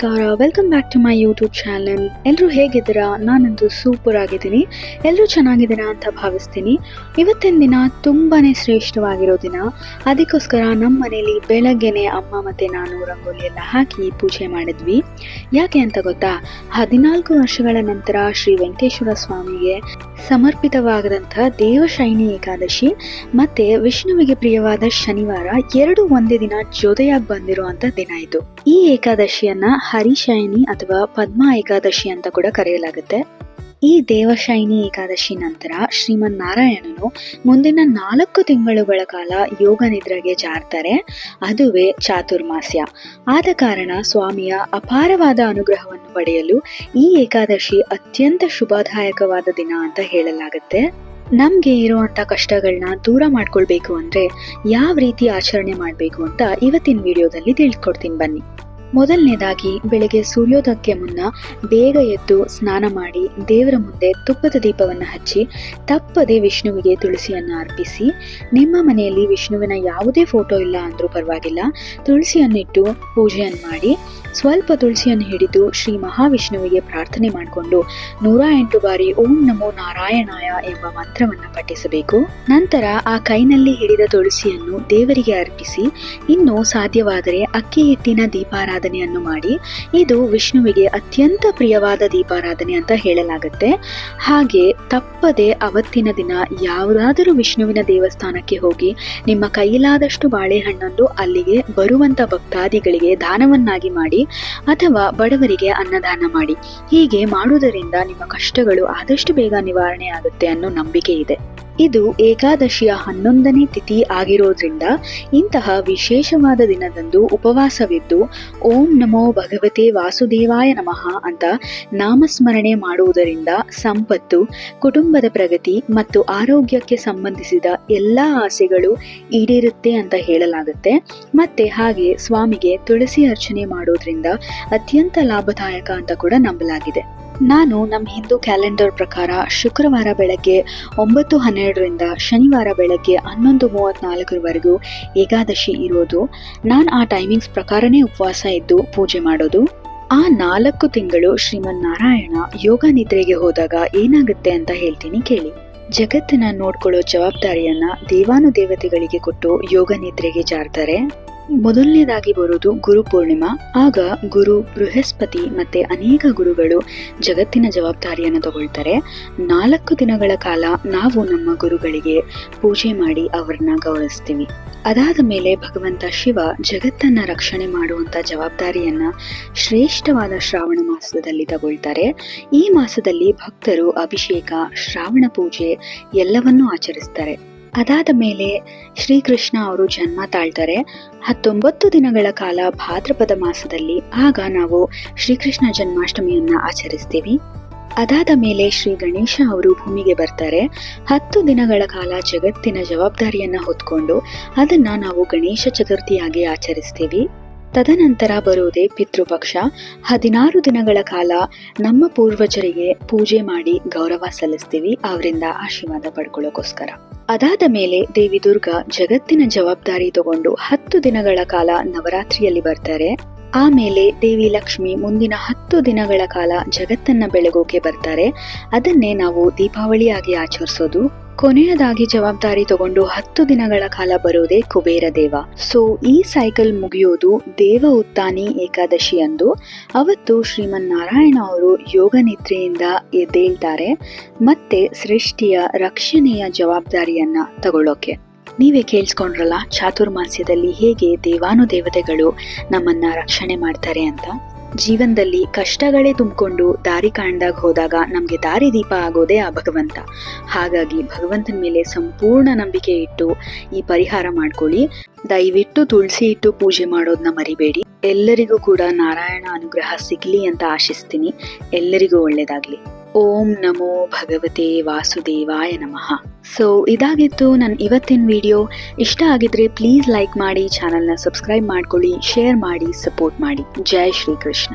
ನಮಸ್ಕಾರ, welcome back to my YouTube channel. ಎಲ್ಲರೂ ಹೇಗಿದ್ದೀರಾ? ನಾನಂತೂ ಸೂಪರ್ ಆಗಿದ್ದೀನಿ. ಎಲ್ಲರೂ ಚೆನ್ನಾಗಿದ್ದೀರಾ ಅಂತ ಭಾವಿಸ್ತೀನಿ. ಇವತ್ತಿನ ದಿನ ತುಂಬಾನೇ ಶ್ರೇಷ್ಠವಾಗಿರೋ ದಿನ. ಅದಕ್ಕೋಸ್ಕರ ನಮ್ಮ ಮನೇಲಿ ಬೆಳಗ್ಗೆನೆ ಅಮ್ಮ ಮತ್ತು ನಾನು ರಂಗೋಲಿ ಎಲ್ಲ ಹಾಕಿ ಪೂಜೆ ಮಾಡಿದ್ವಿ. ಯಾಕೆ ಅಂತ ಗೊತ್ತಾ? 14 ವರ್ಷಗಳ ನಂತರ ಶ್ರೀ ವೆಂಕಟೇಶ್ವರ ಸ್ವಾಮಿಗೆ ಸಮರ್ಪಿತವಾದಂಥ ದೇವಶಯನಿ ಏಕಾದಶಿ ಮತ್ತು ವಿಷ್ಣುವಿಗೆ ಪ್ರಿಯವಾದ ಶನಿವಾರ ಎರಡು ಒಂದೇ ದಿನ ಜೊತೆಯಾಗಿ ಬಂದಿರುವಂಥ ದಿನ ಇದು. ಈ ಏಕಾದಶಿಯನ್ನ ಹರಿಶಯನಿ ಅಥವಾ ಪದ್ಮ ಏಕಾದಶಿ ಅಂತ ಕೂಡ ಕರೆಯಲಾಗುತ್ತೆ. ಈ ದೇವಶಯನಿ ಏಕಾದಶಿ ನಂತರ ಶ್ರೀಮನ್ ನಾರಾಯಣನು ಮುಂದಿನ 4 ತಿಂಗಳುಗಳ ಕಾಲ ಯೋಗ ನಿದ್ರೆಗೆ ಜಾರ್ತಾರೆ. ಅದುವೇ ಚಾತುರ್ಮಾಸ್ಯ. ಆದ ಕಾರಣ ಸ್ವಾಮಿಯ ಅಪಾರವಾದ ಅನುಗ್ರಹವನ್ನು ಪಡೆಯಲು ಈ ಏಕಾದಶಿ ಅತ್ಯಂತ ಶುಭದಾಯಕವಾದ ದಿನ ಅಂತ ಹೇಳಲಾಗುತ್ತೆ. ನಮ್ಗೆ ಇರುವಂತ ಕಷ್ಟಗಳನ್ನ ದೂರ ಮಾಡ್ಕೊಳ್ಬೇಕು ಅಂದ್ರೆ ಯಾವ ರೀತಿ ಆಚರಣೆ ಮಾಡ್ಬೇಕು ಅಂತ ಇವತ್ತಿನ ವಿಡಿಯೋದಲ್ಲಿ ತಿಳ್ಕೊಡ್ತೀನಿ ಬನ್ನಿ. ಮೊದಲನೇದಾಗಿ ಬೆಳಗ್ಗೆ ಸೂರ್ಯೋದಯಕ್ಕೆ ಮುನ್ನ ಬೇಗ ಎದ್ದು ಸ್ನಾನ ಮಾಡಿ ದೇವರ ಮುಂದೆ ತುಪ್ಪದ ದೀಪವನ್ನು ಹಚ್ಚಿ ತಪ್ಪದೆ ವಿಷ್ಣುವಿಗೆ ತುಳಸಿಯನ್ನ ಅರ್ಪಿಸಿ. ನಿಮ್ಮ ಮನೆಯಲ್ಲಿ ವಿಷ್ಣುವಿನ ಯಾವುದೇ ಫೋಟೋ ಇಲ್ಲ ಅಂದ್ರೂ ಪರವಾಗಿಲ್ಲ, ತುಳಸಿಯನ್ನಿಟ್ಟು ಪೂಜೆಯನ್ನು ಮಾಡಿ ಸ್ವಲ್ಪ ತುಳಸಿಯನ್ನು ಹಿಡಿದು ಶ್ರೀ ಮಹಾವಿಷ್ಣುವಿಗೆ ಪ್ರಾರ್ಥನೆ ಮಾಡಿಕೊಂಡು 108 ಬಾರಿ ಓಂ ನಮೋ ನಾರಾಯಣಾಯ ಎಂಬ ಮಂತ್ರವನ್ನು ಪಠಿಸಬೇಕು. ನಂತರ ಆ ಕೈನಲ್ಲಿ ಹಿಡಿದ ತುಳಸಿಯನ್ನು ದೇವರಿಗೆ ಅರ್ಪಿಸಿ ಇನ್ನು ಸಾಧ್ಯವಾದರೆ ಅಕ್ಕಿ ಹಿಟ್ಟಿನ ದೀಪಾರಾಧನೆಯನ್ನು ಮಾಡಿ. ಇದು ವಿಷ್ಣುವಿಗೆ ಅತ್ಯಂತ ಪ್ರಿಯವಾದ ದೀಪಾರಾಧನೆ ಅಂತ ಹೇಳಲಾಗುತ್ತೆ. ಹಾಗೆ ತಪ್ಪದೆ ಅವತ್ತಿನ ದಿನ ಯಾವುದಾದರೂ ವಿಷ್ಣುವಿನ ದೇವಸ್ಥಾನಕ್ಕೆ ಹೋಗಿ ನಿಮ್ಮ ಕೈಲಾದಷ್ಟು ಬಾಳೆಹಣ್ಣನ್ನು ಅಲ್ಲಿಗೆ ಬರುವಂತ ಭಕ್ತಾದಿಗಳಿಗೆ ದಾನವನ್ನಾಗಿ ಮಾಡಿ ಅಥವಾ ಬಡವರಿಗೆ ಅನ್ನದಾನ ಮಾಡಿ. ಹೀಗೆ ಮಾಡುವುದರಿಂದ ನಿಮ್ಮ ಕಷ್ಟಗಳು ಆದಷ್ಟು ಬೇಗ ನಿವಾರಣೆ ಆಗುತ್ತೆ ಅನ್ನೋ ನಂಬಿಕೆ ಇದೆ. ಇದು ಏಕಾದಶಿಯ 11ನೇ ತಿಥಿ ಆಗಿರೋದ್ರಿಂದ ಇಂತಹ ವಿಶೇಷವಾದ ದಿನದಂದು ಉಪವಾಸವಿದ್ದು ಓಂ ನಮೋ ಭಗವತೆ ವಾಸುದೇವಾಯ ನಮಃ ಅಂತ ನಾಮಸ್ಮರಣೆ ಮಾಡುವುದರಿಂದ ಸಂಪತ್ತು, ಕುಟುಂಬದ ಪ್ರಗತಿ ಮತ್ತು ಆರೋಗ್ಯಕ್ಕೆ ಸಂಬಂಧಿಸಿದ ಎಲ್ಲ ಆಸೆಗಳು ಈಡೇರುತ್ತೆ ಅಂತ ಹೇಳಲಾಗುತ್ತೆ. ಮತ್ತೆ ಹಾಗೆ ಸ್ವಾಮಿಗೆ ತುಳಸಿ ಅರ್ಚನೆ ಮಾಡೋದ್ರಿಂದ ಅತ್ಯಂತ ಲಾಭದಾಯಕ ಅಂತ ಕೂಡ ನಂಬಲಾಗಿದೆ. ನಾನು ನಮ್ಮ ಹಿಂದೂ ಕ್ಯಾಲೆಂಡರ್ ಪ್ರಕಾರ ಶುಕ್ರವಾರ ಬೆಳಗ್ಗೆ 9:12ರಿಂದ ಶನಿವಾರ ಬೆಳಗ್ಗೆ 11:34ವರೆಗೂ ಏಕಾದಶಿ ಇರೋದು. ನಾನು ಆ ಟೈಮಿಂಗ್ಸ್ ಪ್ರಕಾರನೇ ಉಪವಾಸ ಇದ್ದು ಪೂಜೆ ಮಾಡೋದು. ಆ 4 ತಿಂಗಳು ಶ್ರೀಮನ್ ನಾರಾಯಣ ಯೋಗ ನಿದ್ರೆಗೆ ಹೋದಾಗ ಏನಾಗುತ್ತೆ ಅಂತ ಹೇಳ್ತೀನಿ ಕೇಳಿ. ಜಗತ್ತನ್ನ ನೋಡ್ಕೊಳ್ಳೋ ಜವಾಬ್ದಾರಿಯನ್ನ ದೇವಾನುದೇವತೆಗಳಿಗೆ ಕೊಟ್ಟು ಯೋಗ ನಿದ್ರೆಗೆ ಜಾರ್ತಾರೆ. ಮೊದಲನೇದಾಗಿ ಬರೋದು ಗುರು ಪೂರ್ಣಿಮಾ. ಆಗ ಗುರು ಬೃಹಸ್ಪತಿ ಮತ್ತೆ ಅನೇಕ ಗುರುಗಳು ಜಗತ್ತಿನ ಜವಾಬ್ದಾರಿಯನ್ನು ತಗೊಳ್ತಾರೆ. 4 ದಿನಗಳ ಕಾಲ ನಾವು ನಮ್ಮ ಗುರುಗಳಿಗೆ ಪೂಜೆ ಮಾಡಿ ಅವರನ್ನ ಗೌರವಿಸ್ತೀವಿ. ಅದಾದ ಮೇಲೆ ಭಗವಂತ ಶಿವ ಜಗತ್ತನ್ನ ರಕ್ಷಣೆ ಮಾಡುವಂತ ಜವಾಬ್ದಾರಿಯನ್ನ ಶ್ರೇಷ್ಠವಾದ ಶ್ರಾವಣ ಮಾಸದಲ್ಲಿ ತಗೊಳ್ತಾರೆ. ಈ ಮಾಸದಲ್ಲಿ ಭಕ್ತರು ಅಭಿಷೇಕ, ಶ್ರಾವಣ ಪೂಜೆ ಎಲ್ಲವನ್ನೂ ಆಚರಿಸ್ತಾರೆ. ಅದಾದ ಮೇಲೆ ಶ್ರೀಕೃಷ್ಣ ಅವರು ಜನ್ಮ ತಾಳ್ತಾರೆ. 19 ದಿನಗಳ ಕಾಲ ಭಾದ್ರಪದ ಮಾಸದಲ್ಲಿ ಆಗ ನಾವು ಶ್ರೀಕೃಷ್ಣ ಜನ್ಮಾಷ್ಟಮಿಯನ್ನ ಆಚರಿಸ್ತೀವಿ. ಅದಾದ ಮೇಲೆ ಶ್ರೀ ಗಣೇಶ ಅವರು ಭೂಮಿಗೆ ಬರ್ತಾರೆ. 10 ದಿನಗಳ ಕಾಲ ಜಗತ್ತಿನ ಜವಾಬ್ದಾರಿಯನ್ನ ಹೊತ್ಕೊಂಡು ಅದನ್ನ ನಾವು ಗಣೇಶ ಚತುರ್ಥಿಯಾಗಿ ಆಚರಿಸ್ತೀವಿ. ತದನಂತರ ಬರೋದೇ ಪಿತೃಪಕ್ಷ. 16 ದಿನಗಳ ಕಾಲ ನಮ್ಮ ಪೂರ್ವಜರಿಗೆ ಪೂಜೆ ಮಾಡಿ ಗೌರವ ಸಲ್ಲಿಸ್ತೀವಿ, ಅವರಿಂದ ಆಶೀರ್ವಾದ ಪಡ್ಕೊಳ್ಳೋಕೋಸ್ಕರ. ಅದಾದ ಮೇಲೆ ದೇವಿ ದುರ್ಗಾ ಜಗತ್ತಿನ ಜವಾಬ್ದಾರಿ ತಗೊಂಡು 10 ದಿನಗಳ ಕಾಲ ನವರಾತ್ರಿಯಲ್ಲಿ ಬರ್ತಾರೆ. ಆಮೇಲೆ ದೇವಿ ಲಕ್ಷ್ಮಿ ಮುಂದಿನ 10 ದಿನಗಳ ಕಾಲ ಜಗತ್ತನ್ನ ಬೆಳಗೋಕೆ ಬರ್ತಾರೆ. ಅದನ್ನೇ ನಾವು ದೀಪಾವಳಿಯಾಗಿ ಆಚರಿಸೋದು. ಕೊನೆಯದಾಗಿ ಜವಾಬ್ದಾರಿ ತಗೊಂಡು 10 ದಿನಗಳ ಕಾಲ ಬರೋದೇ ಕುಬೇರ ದೇವ. ಸೊ ಈ ಸೈಕಲ್ ಮುಗಿಯೋದು ದೇವ ಉತ್ತಾನಿ ಏಕಾದಶಿ ಅಂದು. ಅವತ್ತು ಶ್ರೀಮನ್ ನಾರಾಯಣ ಅವರು ಯೋಗ ನಿದ್ರೆಯಿಂದ ಎದ್ದೇಳ್ತಾರೆ ಮತ್ತೆ ಸೃಷ್ಟಿಯ ರಕ್ಷಣೆಯ ಜವಾಬ್ದಾರಿಯನ್ನ ತಗೊಳ್ಳೋಕೆ. ನೀವೇ ಕೇಳಿಸ್ಕೊಂಡ್ರಲ್ಲ ಚಾತುರ್ಮಾಸ್ಯದಲ್ಲಿ ಹೇಗೆ ದೇವಾನುದೇವತೆಗಳು ನಮ್ಮನ್ನ ರಕ್ಷಣೆ ಮಾಡ್ತಾರೆ ಅಂತ. ಜೀವನದಲ್ಲಿ ಕಷ್ಟಗಳೇ ತುಂಬಿಕೊಂಡು ದಾರಿ ಕಾಣ್ದಾಗ ಹೋದಾಗ ನಮ್ಗೆ ದಾರಿ ದೀಪ ಆಗೋದೇ ಆ ಭಗವಂತ. ಹಾಗಾಗಿ ಭಗವಂತನ ಮೇಲೆ ಸಂಪೂರ್ಣ ನಂಬಿಕೆ ಇಟ್ಟು ಈ ಪರಿಹಾರ ಮಾಡ್ಕೊಳ್ಳಿ. ದಯವಿಟ್ಟು ತುಳಸಿ ಇಟ್ಟು ಪೂಜೆ ಮಾಡೋದನ್ನ ಮರಿಬೇಡಿ. ಎಲ್ಲರಿಗೂ ಕೂಡ ನಾರಾಯಣ ಅನುಗ್ರಹ ಸಿಗ್ಲಿ ಅಂತ ಆಶಿಸ್ತೀನಿ. ಎಲ್ಲರಿಗೂ ಒಳ್ಳೇದಾಗ್ಲಿ. ಓಂ ನಮೋ ಭಗವತೆ ವಾಸುದೇವಾಯ ನಮಃ. ಸೊ ಇದಾಗಿತ್ತು ನನ್ನ ಇವತ್ತಿನ ವಿಡಿಯೋ. ಇಷ್ಟ ಆಗಿದ್ರೆ ಪ್ಲೀಸ್ ಲೈಕ್ ಮಾಡಿ, ಚಾನಲ್ನ ಸಬ್ಸ್ಕ್ರೈಬ್ ಮಾಡ್ಕೊಳ್ಳಿ, ಶೇರ್ ಮಾಡಿ, ಸಪೋರ್ಟ್ ಮಾಡಿ. ಜೈ ಶ್ರೀಕೃಷ್ಣ.